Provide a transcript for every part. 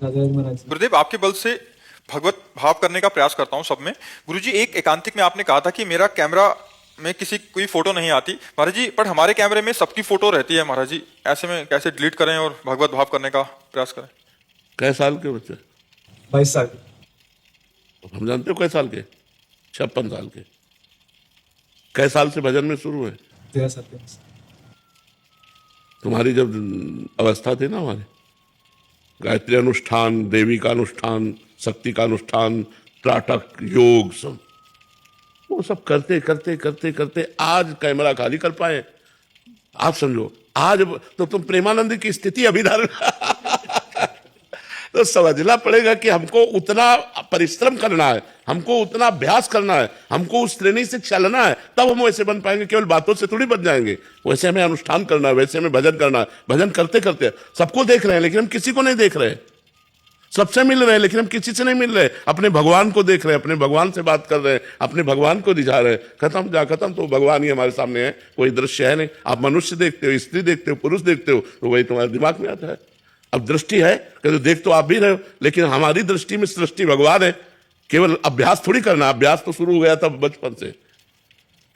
राधे राधे महाराज। गुरुदेव, आपके बल से भगवत भाव करने का प्रयास करता हूँ सब में। गुरुजी, एक एकांतिक में आपने कहा था कि मेरा कैमरा में किसी कोई फोटो नहीं आती महाराज जी, पर हमारे कैमरे में सबकी फोटो रहती है महाराज जी। ऐसे में कैसे डिलीट करें और भगवत भाव करने का प्रयास करें? कै साल के बच्चे? 22 साल। हम जानते हो कै साल के? 56 साल के। कै साल से भजन में शुरू है? 13 साल के। तुम्हारी जब अवस्था थी ना हमारे, गायत्री अनुष्ठान, देवी का अनुष्ठान, शक्ति का अनुष्ठान, त्राटक, योग, सब वो सब करते करते करते करते आज कैमरा खाली कर पाए। आप समझो, आज तो तुम प्रेमानंद की स्थिति अभी धारण तो समझना पड़ेगा कि हमको उतना परिश्रम करना है, हमको उतना अभ्यास करना है, हमको उस श्रेणी से चलना है, तब हम वैसे बन पाएंगे। केवल बातों से थोड़ी बन जाएंगे। वैसे हमें अनुष्ठान करना है, वैसे हमें भजन करना है। भजन करते करते सबको देख रहे हैं लेकिन हम किसी को नहीं देख रहे। सबसे मिल रहे हैं लेकिन हम किसी से नहीं मिल रहे। अपने भगवान को देख रहे हैं, अपने भगवान से बात कर रहे हैं, अपने भगवान को रिझा रहे हैं। खत्म तो भगवान ही हमारे सामने है, कोई दृश्य है नहीं। आप मनुष्य देखते हो, स्त्री देखते हो, पुरुष देखते हो, तो वही तुम्हारे दिमाग में आता है। अब दृष्टि है कि तो देख तो आप भी रहे हो, लेकिन हमारी दृष्टि में सृष्टि भगवान है। केवल अभ्यास थोड़ी करना, अभ्यास तो शुरू हो गया था बचपन से।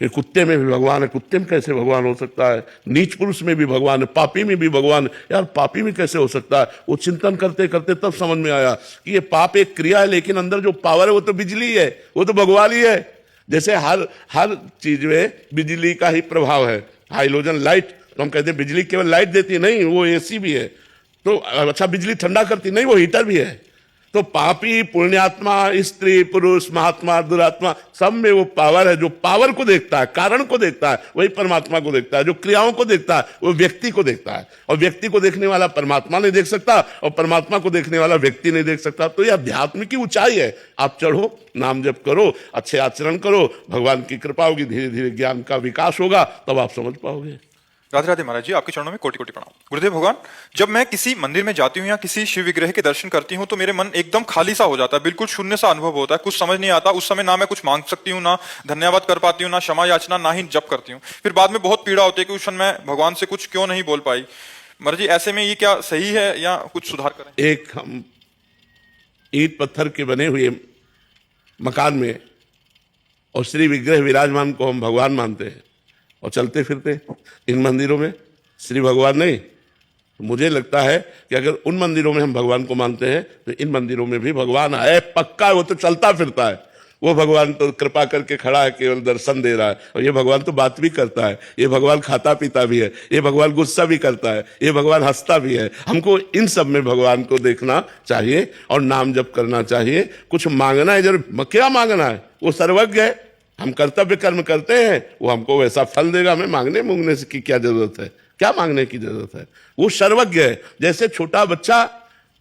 फिर कुत्ते में भी भगवान है, कुत्ते में कैसे भगवान हो सकता है? नीच पुरुष में भी भगवान है, पापी में भी भगवान है। यार पापी में कैसे हो सकता है? वो चिंतन करते करते तब समझ में आया कि ये पाप एक क्रिया है, लेकिन अंदर जो पावर है वो तो बिजली है, वो तो भगवान ही है। जैसे हर चीज में बिजली का ही प्रभाव है। हाइलोजन लाइट, तो हम कहते हैं बिजली केवल लाइट देती नहीं, वो एसी भी है। तो अच्छा, बिजली ठंडा करती नहीं, वो हीटर भी है। तो पापी, पुण्यात्मा, स्त्री, पुरुष, महात्मा, दुरात्मा, सब में वो पावर है। जो पावर को देखता है, कारण को देखता है, वही परमात्मा को देखता है। जो क्रियाओं को देखता है वो व्यक्ति को देखता है, और व्यक्ति को देखने वाला परमात्मा नहीं देख सकता, और परमात्मा को देखने वाला व्यक्ति नहीं देख सकता। तो यह अध्यात्म की ऊंचाई है। आप चढ़ो, नाम जप करो, अच्छे आचरण करो, भगवान की कृपा होगी, धीरे धीरे ज्ञान का विकास होगा, तब आप समझ पाओगे। राधे राधे महाराज जी, आपके चरणों में कोटि कोटि प्रणाम। गुरुदेव भगवान, जब मैं किसी मंदिर में जाती हूँ या किसी शिव विग्रह के दर्शन करती हूँ तो मेरे मन एकदम खाली सा हो जाता है, बिल्कुल शून्य सा अनुभव होता है। कुछ समझ नहीं आता उस समय। ना मैं कुछ मांग सकती हूँ, ना धन्यवाद कर पाती हूँ, ना क्षमा याचना, ना ही जप करती हूँ। फिर बाद में बहुत पीड़ा होती है कि उस समय मैं भगवान से कुछ क्यों नहीं बोल पाई। महाराज जी, ऐसे में ये क्या सही है या कुछ सुधार करें? एक हम ईंट पत्थर के बने हुए मकान में और श्री विग्रह विराजमान को हम भगवान मानते हैं, और चलते फिरते इन मंदिरों में श्री भगवान नहीं। तो मुझे लगता है कि अगर उन मंदिरों में हम भगवान को मानते हैं तो इन मंदिरों में भी भगवान है, पक्का है। वो तो चलता फिरता है, वो भगवान तो कृपा करके खड़ा है, केवल दर्शन दे रहा है। और ये भगवान तो बात भी करता है, ये भगवान खाता पीता भी है, ये भगवान गुस्सा भी करता है, ये भगवान हंसता भी है। हमको इन सब में भगवान को देखना चाहिए और नाम जप करना चाहिए। कुछ मांगना है जरूर, क्या मांगना है? वो सर्वज्ञ है। हम कर्तव्य कर्म करते हैं, वो हमको वैसा फल देगा। हमें मांगने मूंगने की क्या जरूरत है? क्या मांगने की जरूरत है? वो सर्वज्ञ है। जैसे छोटा बच्चा,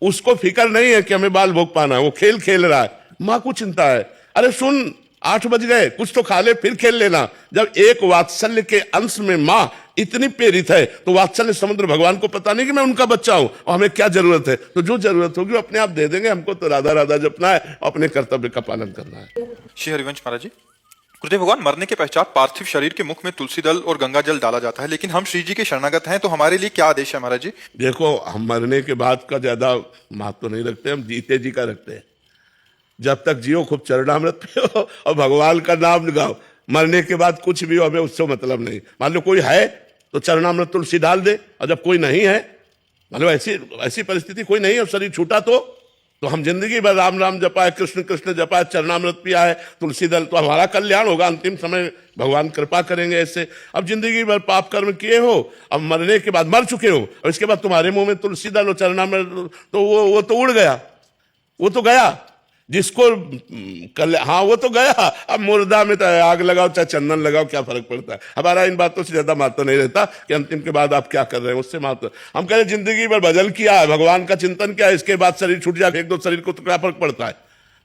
उसको फिक्र नहीं है कि हमें बाल भोग पाना है, वो खेल खेल रहा है। माँ को चिंता है, अरे सुन 8 बज गए, कुछ तो खा ले, फिर खेल लेना। जब एक वात्सल्य के अंश में माँ इतनी प्रेरित है, तो वात्सल्य समुद्र भगवान को पता नहीं कि मैं उनका बच्चा हूं और हमें क्या जरूरत है। तो जो जरूरत होगी वो अपने आप दे देंगे। हमको तो राधा राधा जपना है, अपने कर्तव्य का पालन करना है। श्री हरिवंश महाराज जी, गुरुदेव भगवान, मरने के पश्चात पार्थिव शरीर के मुख में तुलसी दल और गंगा जल डाला जाता है, लेकिन हम श्री जी के शरणागत हैं, तो हमारे लिए क्या आदेश है महाराज जी? देखो, हम मरने के बाद का ज्यादा महत्व नहीं रखते, हम जीते जी का रखते हैं। जब तक जियो खूब चरणामृत पियो और भगवान का नाम लगाओ। मरने के बाद कुछ भी हो, हमें उससे मतलब नहीं। मान लो कोई है तो चरणामृत तुलसी डाल दे, और जब कोई नहीं है, मान लो ऐसी परिस्थिति कोई नहीं है, शरीर छूटा, तो हम जिंदगी भर राम राम जपा है, कृष्ण कृष्ण जपा है, चरणामृत पिया है, तुलसी दल, तो हमारा कल्याण होगा। अंतिम समय भगवान कृपा करेंगे ऐसे। अब जिंदगी भर पाप कर्म किए हो, अब मरने के बाद मर चुके हो, और इसके बाद तुम्हारे मुंह में तुलसी दल और चरणामृत, तो वो तो उड़ गया, वो तो गया। जिसको हाँ, वो तो गया। अब मुर्दा में तो आग लगाओ चाहे चंदन लगाओ, क्या फर्क पड़ता है? हमारा इन बातों से ज्यादा महत्व नहीं रहता कि अंतिम के बाद आप क्या कर रहे हैं, उससे महत्व। हम कह रहे जिंदगी भर भजन किया है, भगवान का चिंतन किया है, इसके बाद शरीर छूट जाए, फेंक दो शरीर को, तो क्या फर्क पड़ता है?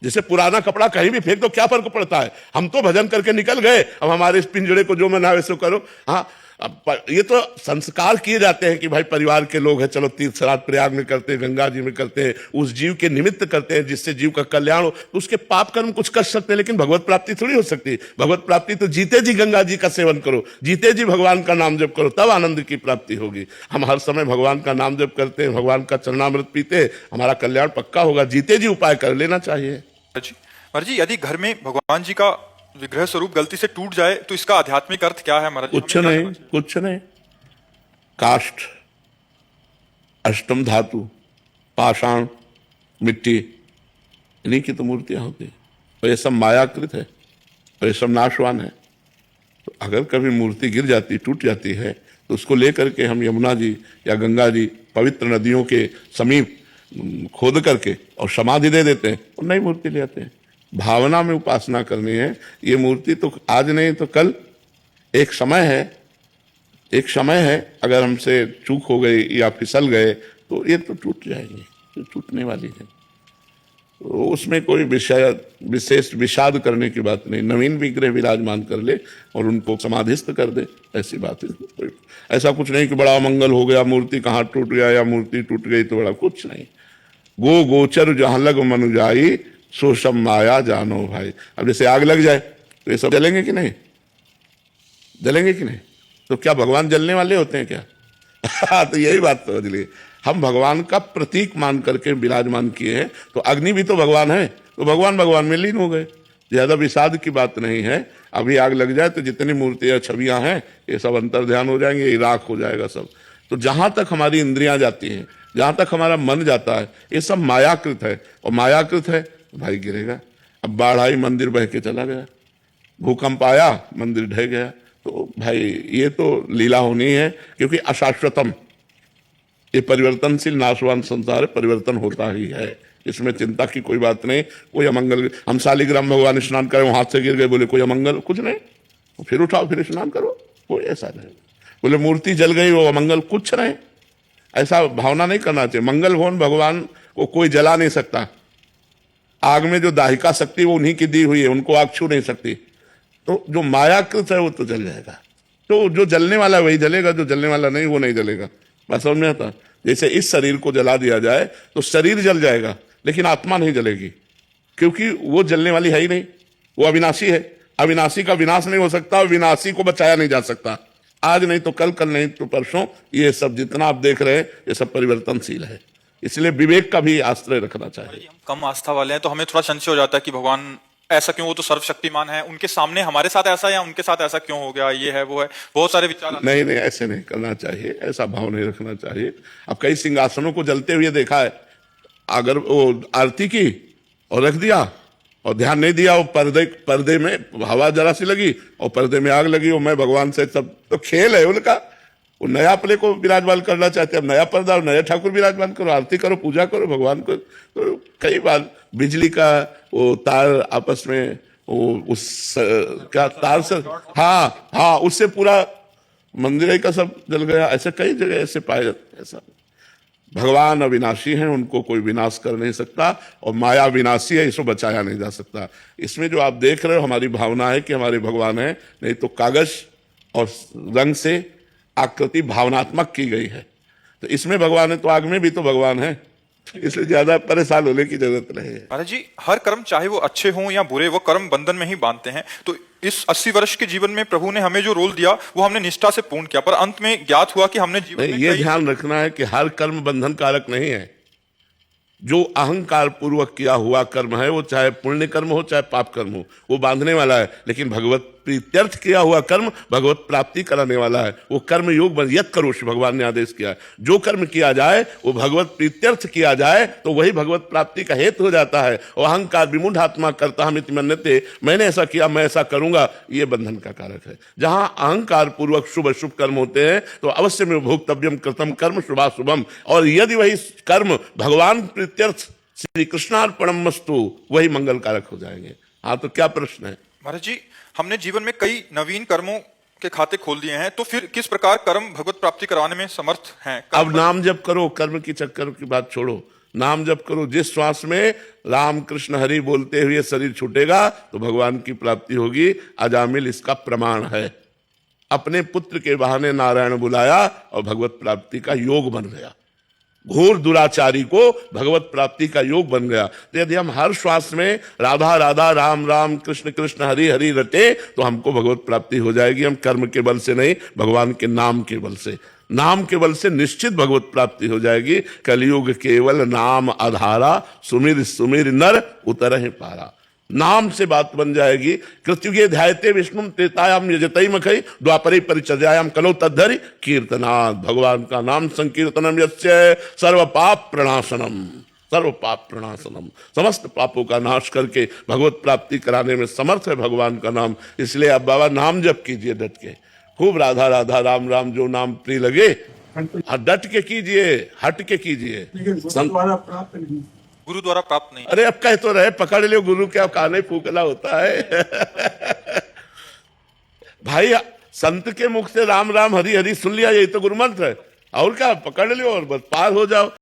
जैसे पुराना कपड़ा कहीं भी फेंक दो, क्या फर्क पड़ता है? हम तो भजन करके निकल गए, अब हमारे इस पिंजड़े को जो मना वैसे करो। हाँ, ये तो संस्कार किए जाते हैं कि भाई परिवार के लोग हैं, चलो तीर्थ श्राद्ध प्रयाग में करते हैं, गंगा जी में करते हैं, उस जीव के निमित्त करते हैं जिससे जीव का कल्याण हो, तो उसके पाप कर्म कुछ कर सकते हैं, लेकिन भगवत प्राप्ति थोड़ी हो सकती। भगवत प्राप्ति तो जीते जी गंगा जी का सेवन करो, जीते जी भगवान का नाम जप करो, तब आनंद की प्राप्ति होगी। हम हर समय भगवान का नाम जप करते हैं, भगवान का चरणामृत पीते हैं, हमारा कल्याण पक्का होगा। जीते जी उपाय कर लेना चाहिए। महाराज जी, यदि घर में भगवान जी का विग्रह स्वरूप गलती से टूट जाए तो इसका आध्यात्मिक अर्थ क्या है महाराज जी? कुछ नहीं। काष्ठ, अष्टम धातु, पाषाण, मिट्टी, इन्हीं की तो मूर्तियां होती है, और ये सब मायाकृत है, और ये सब नाशवान है। तो अगर कभी मूर्ति गिर जाती, टूट जाती है, तो उसको लेकर के हम यमुना जी या गंगा जी पवित्र नदियों के समीप खोद करके और समाधि दे देते हैं और नई मूर्ति ले आते हैं। भावना में उपासना करनी है। ये मूर्ति तो आज नहीं तो कल, एक समय है, अगर हमसे चूक हो गई या फिसल गए तो ये तो टूट जाएंगे, तो टूटने वाली है। तो उसमें कोई विशेष विषाद करने की बात नहीं। नवीन विग्रह विराजमान कर ले और उनको समाधिस्थ कर दे, ऐसी बात है। ऐसा कुछ नहीं कि बड़ा अमंगल हो गया, मूर्ति कहाँ टूट गया या मूर्ति टूट गई तो बड़ा, कुछ नहीं। गो गोचर जहां लग मनु जाई, सो सब माया जानो भाई। अब जैसे आग लग जाए तो ये सब जलेंगे कि नहीं? जलेंगे कि नहीं? तो क्या भगवान जलने वाले होते हैं क्या? तो यही बात समझ लिए। हम भगवान का प्रतीक मान करके विराजमान किए हैं, तो अग्नि भी तो भगवान है, तो भगवान में लीन हो गए। ज्यादा विषाद की बात नहीं है। अभी आग लग जाए तो जितनी मूर्तियां छवियां हैं ये सब अंतर ध्यान हो जाएंगे, ये राख हो जाएगा सब। तो जहां तक हमारी इंद्रियां जाती हैं, जहां तक हमारा मन जाता है, ये सब मायाकृत है, और मायाकृत है भाई गिरेगा। अब बाढ़ आई, मंदिर बह के चला गया, भूकंप आया, मंदिर ढह गया। तो भाई ये तो लीला होनी है, क्योंकि अशाश्वतम, ये परिवर्तनशील नाशवान संसार है, परिवर्तन होता ही है, इसमें चिंता की कोई बात नहीं। कोई अमंगल, हम शालिग्राम भगवान स्नान करें, हाथ से गिर गए, बोले कोई अमंगल, कुछ नहीं, फिर उठाओ फिर स्नान करो, कोई ऐसा नहीं। बोले मूर्ति जल गई वो अमंगल, कुछ नहीं, ऐसा भावना नहीं करना चाहिए। मंगल भवन भगवान को कोई जला नहीं सकता। आग में जो दाहिका शक्ति वो उन्हीं की दी हुई है, उनको आग छू नहीं सकती। तो जो मायाकृत है वो तो जल जाएगा। तो जो जलने वाला वही जलेगा, जो जलने वाला नहीं वो नहीं जलेगा। बात समझ में आता? जैसे इस शरीर को जला दिया जाए तो शरीर जल जाएगा, लेकिन आत्मा नहीं जलेगी, क्योंकि वो जलने वाली है ही नहीं, वो अविनाशी है। अविनाशी का विनाश नहीं हो सकता, विनाशी को बचाया नहीं जा सकता। आज नहीं तो कल, कल नहीं तो परसों, ये सब जितना आप देख रहे हैं ये सब परिवर्तनशील है। इसलिए विवेक का भी आश्रय रखना चाहिए। हम कम आस्था वाले हैं तो हमें थोड़ा संशय हो जाता है कि भगवान ऐसा क्यों, वो तो सर्वशक्तिमान है, उनके सामने हमारे साथ ऐसा या उनके साथ ऐसा क्यों हो गया, ये है वो है, बहुत सारे विचार। नहीं, ऐसे नहीं करना चाहिए, ऐसा भाव नहीं रखना चाहिए। अब कई सिंहासनों को जलते हुए देखा है, अगर वो आरती की और रख दिया और ध्यान नहीं दिया, वो पर्दे में हवा जरा सी लगी और पर्दे में आग लगी, और मैं भगवान से, सब तो खेल है उनका। वो नया अपने को विराजमान करना चाहते हैं, अब नया पर्दा और नया ठाकुर विराजमान करो, आरती करो, पूजा करो भगवान को। तो कई बार बिजली का वो तार आपस में वो उस क्या तार से, हाँ उससे पूरा मंदिर का सब जल गया। ऐसे कई जगह ऐसे पाए जाते हैं। ऐसा भगवान अविनाशी हैं, उनको कोई विनाश कर नहीं सकता, और माया विनाशी है, इसको बचाया नहीं जा सकता। इसमें जो आप देख रहे हो हमारी भावना है कि हमारे भगवान है, नहीं तो कागज और रंग से आकृति भावनात्मक की गई है। तो इसमें भगवान है तो आग में भी तो भगवान है, इसलिए ज्यादा परेशान होने की जरूरत नहीं है। महाराज जी, हर कर्म चाहे वो अच्छे हों या बुरे, वो कर्म बंधन में ही बांधते हैं। तो इस 80 वर्ष के जीवन में प्रभु ने हमें जो रोल दिया वो हमने निष्ठा से पूर्ण किया, पर अंत में ज्ञात हुआ कि हमने जीवन में ये ध्यान रखना है कि हर कर्म बंधन कारक नहीं है। जो अहंकार पूर्वक किया हुआ कर्म है, वो चाहे पुण्य कर्म हो चाहे पाप कर्म हो, वो बांधने वाला है। लेकिन भगवत प्रीत्यर्थ किया हुआ कर्म भगवत प्राप्ति कराने वाला है। वो कर्म योग यत करोष भगवान ने आदेश किया है। जो कर्म किया जाए वो भगवत प्रीत्यर्थ किया जाए तो वही भगवत प्राप्ति का हेतु हो जाता है। और अहंकार विमूढ़ आत्मा करता हम इति मन्यते, मैंने ऐसा किया, मैं ऐसा करूंगा, ये बंधन का कारक है। जहां अहंकार पूर्वक शुभ शुभ कर्म होते हैं तो अवश्य में भोक्तव्यम कृतम कर्म शुभाशुभम, और यदि वही कर्म भगवान प्रीत्यर्थ श्री कृष्णार्पणमस्तु, वही मंगल कारक हो जाएंगे। हाँ, तो क्या प्रश्न है? महाराज जी, हमने जीवन में कई नवीन कर्मों के खाते खोल दिए हैं, तो फिर किस प्रकार कर्म भगवत प्राप्ति करवाने में समर्थ हैं? अब नाम जप करो, कर्म की चक्कर की बात छोड़ो, नाम जप करो। जिस श्वास में राम कृष्ण हरि बोलते हुए शरीर छूटेगा तो भगवान की प्राप्ति होगी। अजामिल इसका प्रमाण है। अपने पुत्र के बहाने नारायण बुलाया और भगवत प्राप्ति का योग बन गया। घोर दुराचारी को भगवत प्राप्ति का योग बन गया। तो यदि हम हर श्वास में राधा राधा राम राम कृष्ण कृष्ण हरि हरि रटे तो हमको भगवत प्राप्ति हो जाएगी। हम कर्म के बल से नहीं, भगवान के नाम के बल से, नाम के बल से निश्चित भगवत प्राप्ति हो जाएगी। कलयुग केवल नाम आधारा, सुमिर सुमिर नर उतरहि पारा। नाम से बात बन जाएगी। कृत्युगे ध्यायते विष्णु त्रेतायाम यजतई मखई द्वापरे परिचर्यायाम कलो तद्धरि कीर्तनात्। भगवान का नाम संकीर्तनम यस्य सर्व पाप प्रणाशनम, सर्व पाप प्रणाशनम, समस्त पापों का नाश करके भगवत प्राप्ति कराने में समर्थ है भगवान का नाम। इसलिए अब बाबा नाम जप कीजिए डट के, खूब राधा राधा राम राम जो नाम प्रिय लगे डट के कीजिए, हट के कीजिए। लेकिन द्वारा प्राप्त नहीं। गुरु द्वारा प्राप्त नहीं। अरे अब कह तो रहे, पकड़ लियो गुरु के, अब काने फूकना होता है। भाई संत के मुख से राम राम हरि हरि सुन लिया, यही तो गुरु मंत्र है। और क्या, पकड़ लियो और बस पार हो जाओ।